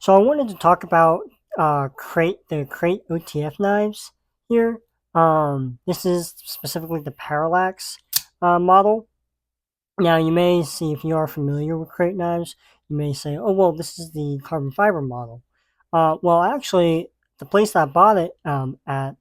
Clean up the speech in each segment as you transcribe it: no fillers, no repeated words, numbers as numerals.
So I wanted to talk about the Krate OTF knives here. This is specifically the Parallax model. Now you may see, if you are familiar with Krate knives, you may say, "Oh well, this is the carbon fiber model." Well, actually, the place that I bought it at,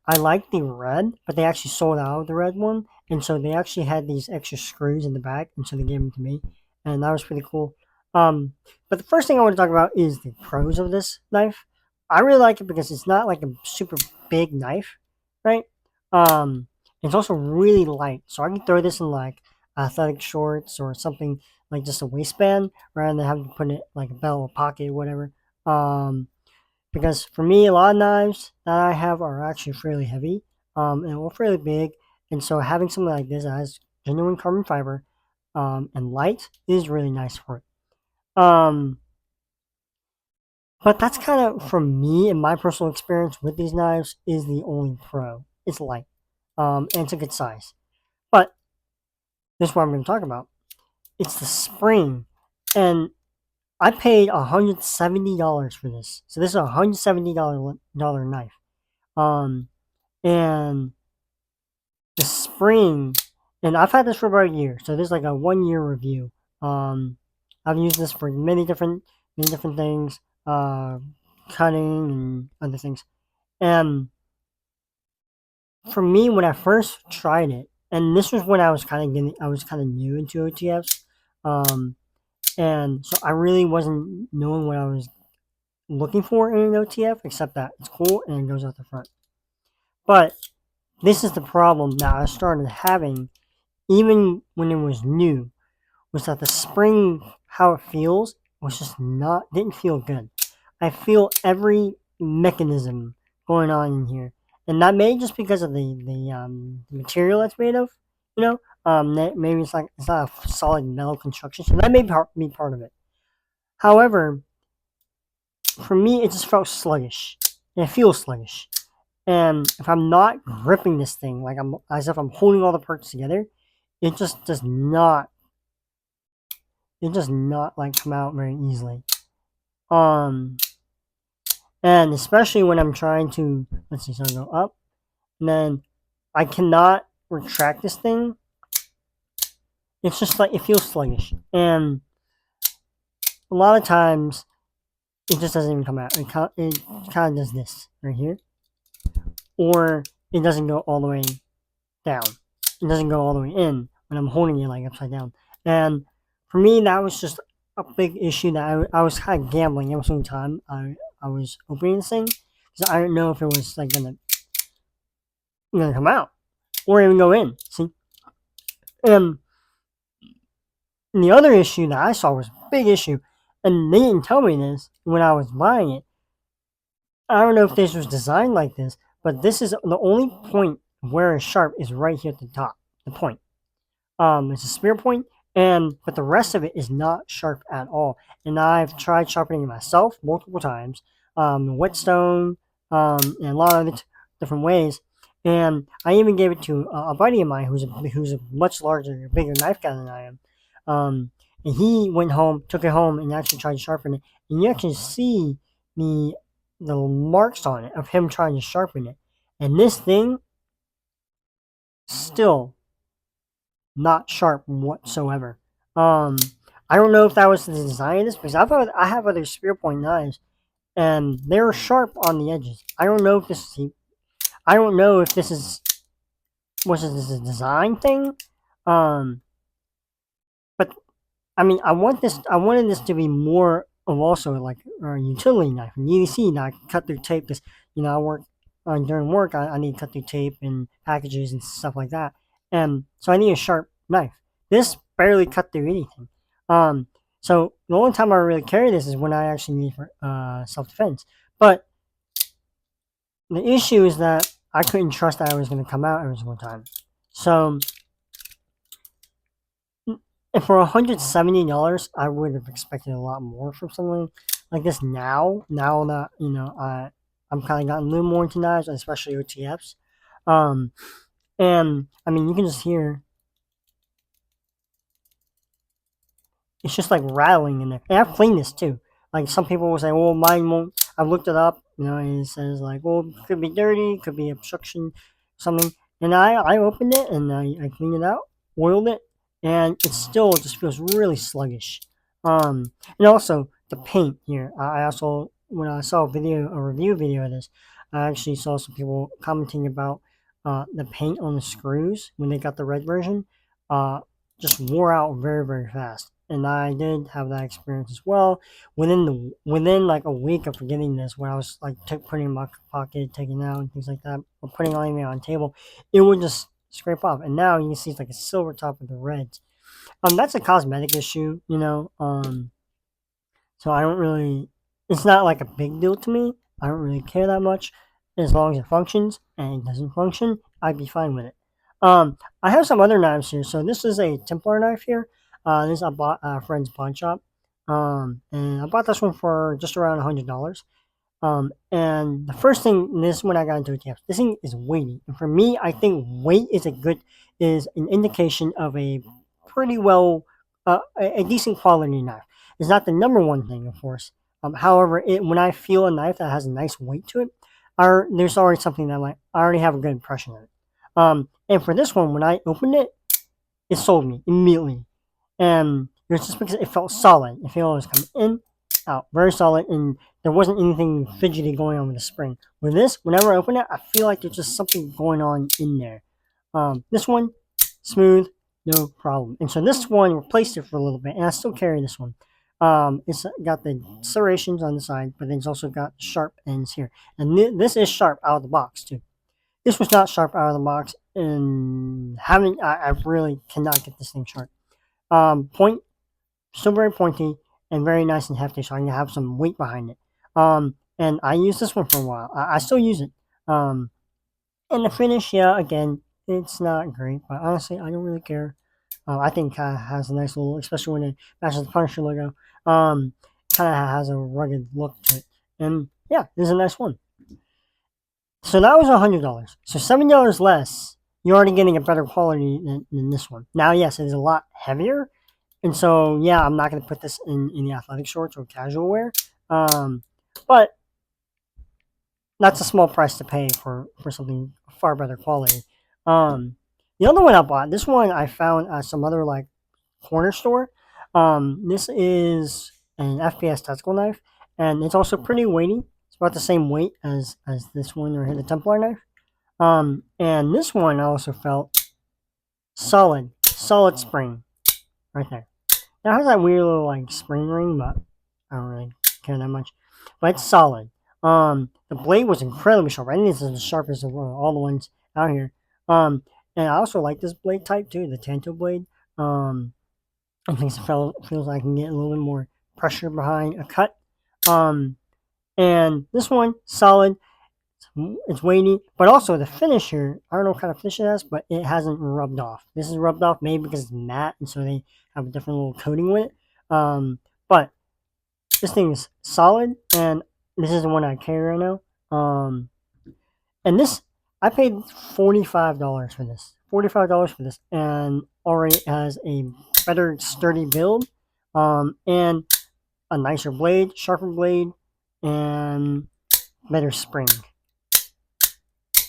I liked the red, but they actually sold out of the red one, and so they actually had these extra screws in the back, and so they gave them to me, and that was pretty cool. Um, but the first thing I want to talk about is the pros of this knife. I really like it because it's not like a super big knife, right? It's also really light, so I can throw this in like athletic shorts or something like just a waistband rather than having to put it like a belt or pocket or whatever. Um, because for me, a lot of knives that I have are actually fairly heavy and fairly big, and so having something like this that has genuine carbon fiber and light is really nice for it. But that's kind of, for me and my personal experience with these knives, is the only pro. It's light and it's a good size. But this is what I'm going to talk about. It's the spring, and I paid $170 for this. So this is $170 knife. Um, and the spring, and I've had this for about a year. So this is like a 1 year review. Um, I've used this for many different things, cutting and other things. And for me, when I first tried it, and this was when I was kind of new into OTFs. Um, and so I really wasn't knowing what I was looking for in an OTF, except that it's cool and it goes out the front. But this is the problem that I started having, even when it was new, was that the spring, how it feels, was just didn't feel good. I feel every mechanism going on in here, and that may just because of the material it's made of. You know, maybe it's not a solid metal construction, so that may be part of it. However, for me, it just felt sluggish. And it feels sluggish. And if I'm not gripping this thing like I'm as if I'm holding all the parts together, it just does not like come out very easily. Um and especially when I'm trying to, let's see, so I go up and then I cannot retract this thing. It's just like it feels sluggish. And a lot of times it just doesn't even come out. It kind of does this right here. Or it doesn't go all the way down. It doesn't go all the way in when I'm holding it like upside down. And for me, that was just a big issue that I was kind of gambling every single time I was opening this thing, because I didn't know if it was like gonna come out or even go in. See, and the other issue that I saw was a big issue, and they didn't tell me this when I was buying it. I don't know if this was designed like this, but this is the only point where it's sharp is right here at the top. The point. It's a spear point, but the rest of it is not sharp at all. And I've tried sharpening it myself multiple times, whetstone, and a lot of different ways. And I even gave it to a buddy of mine who's a much larger, bigger knife guy than I am. And he went home, took it home, and actually tried to sharpen it. And you actually see the the marks on it of him trying to sharpen it. And this thing still not sharp whatsoever. Um, I don't know if that was the design of this, because I have other spear point knives and they're sharp on the edges. I don't know if this is this a design thing. Um, but I mean, I wanted this to be more of also like a utility knife, an EDC knife, cut through tape, because I work during work. I need to cut through tape and packages and stuff like that, and so I need a sharp knife. This barely cut through anything. Um, so the only time I really carry this is when I actually need for self defense. But the issue is that I couldn't trust that it was going to come out every single time. So and for $170, I would have expected a lot more from something like this. Now that I'm kind of gotten a little more into knives, especially OTFs. Um, and I mean, you can just hear it's just like rattling in there. And I've cleaned this too, like some people will say, well, mine won't. I've looked it up, and it says like, well, it could be dirty, it could be obstruction, something. And I opened it and I cleaned it out, oiled it, and it still just feels really sluggish. And also the paint here. I also when I saw a review video of this, I actually saw some people commenting about the paint on the screws when they got the red version. Uh, just wore out very very fast, and I did have that experience as well. Within like a week of getting this, when I was like putting it in my pocket, taking it out and things like that, or putting it on the table, it would just scrape off. And now you can see it's like a silver top with the reds. That's a cosmetic issue, so I don't really. It's not like a big deal to me. I don't really care that much. As long as it functions, and it doesn't function, I'd be fine with it. I have some other knives here. So this is a Templar knife here. This I bought at a friend's pawn shop. And I bought this one for just around $100. And the first thing, this when I got into OTF, this thing is weighty. And for me, I think weight is an indication of a pretty well, a decent quality knife. It's not the number one thing, of course. However, when I feel a knife that has a nice weight to it, there's already something that I already have a good impression of it. And for this one, when I opened it, it sold me immediately. And it was just because it felt solid. It felt it was coming in, out, very solid, and there wasn't anything fidgety going on with the spring. With this, whenever I open it, I feel like there's just something going on in there. This one, smooth, no problem. And so this one replaced it for a little bit, and I still carry this one. It's got the serrations on the side, but then it's also got sharp ends here. And this is sharp out of the box too. This was not sharp out of the box, and I really cannot get this thing sharp. Point, still very pointy and very nice and hefty, so I can have some weight behind it. And I used this one for a while. I still use it. And the finish, yeah, again, it's not great, but honestly, I don't really care. I think it has a nice little, especially when it matches the Punisher logo. Kind of has a rugged look to it, and yeah, this is a nice one. So that was $100. So $7 less. You're already getting a better quality than this one. Now, yes, it is a lot heavier, and so yeah, I'm not going to put this in the athletic shorts or casual wear. But that's a small price to pay for something far better quality. The other one I bought, this one I found at some other like corner store. This is an FPS tactical knife, and it's also pretty weighty. It's about the same weight as this one right here, the Templar knife. And this one I also felt solid spring right there. Now it has that weird little like spring ring, but I don't really care that much. But it's solid. The blade was incredibly sharp. I think this is the sharpest of all the ones out here. And I also like this blade type too, the Tanto blade. I think it feels like I can get a little bit more pressure behind a cut. And this one, solid. It's weighty, but also the finish here, I don't know what kind of finish it has, but it hasn't rubbed off. This is rubbed off maybe because it's matte, and so they have a different little coating with it. But this thing is solid, and this is the one I carry right now. And this, I paid $45 for this. $45 for this, and already has a better sturdy build, and a nicer blade, sharper blade, and better spring.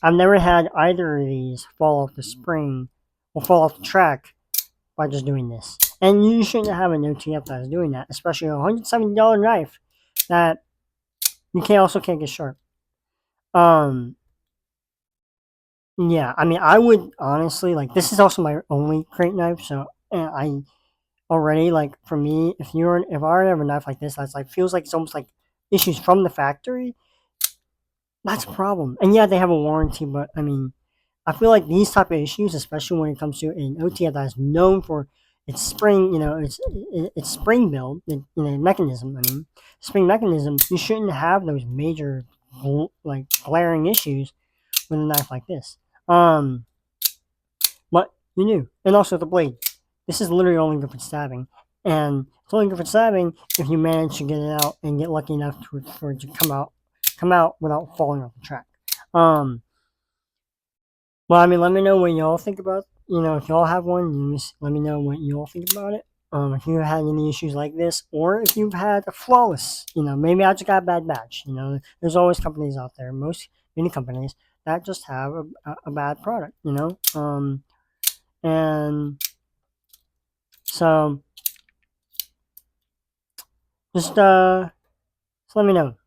I've never had either of these fall off the spring or fall off the track by just doing this. And you shouldn't have an OTF that is doing that, especially a $170 knife that you can't get sharp. Yeah, I mean, I would honestly like this is also my only Krate knife, so I already like for me, if I already have a knife like this, that's like feels like it's almost like issues from the factory. That's a problem. And yeah, they have a warranty, but I mean, I feel like these type of issues, especially when it comes to an OTF that is known for its spring, its spring build, mechanism. I mean, spring mechanism. You shouldn't have those major like glaring issues with a knife like this. But you knew, and also the blade. This is literally only good for stabbing, and it's only good for stabbing if you manage to get it out and get lucky enough for it to come out without falling off the track. Well, I mean, let me know what y'all think about. If y'all have one, let me know what y'all think about it. If you had any issues like this, or if you've had a flawless, maybe I just got a bad batch. There's always companies out there, many companies that just have a bad product. And so just let me know.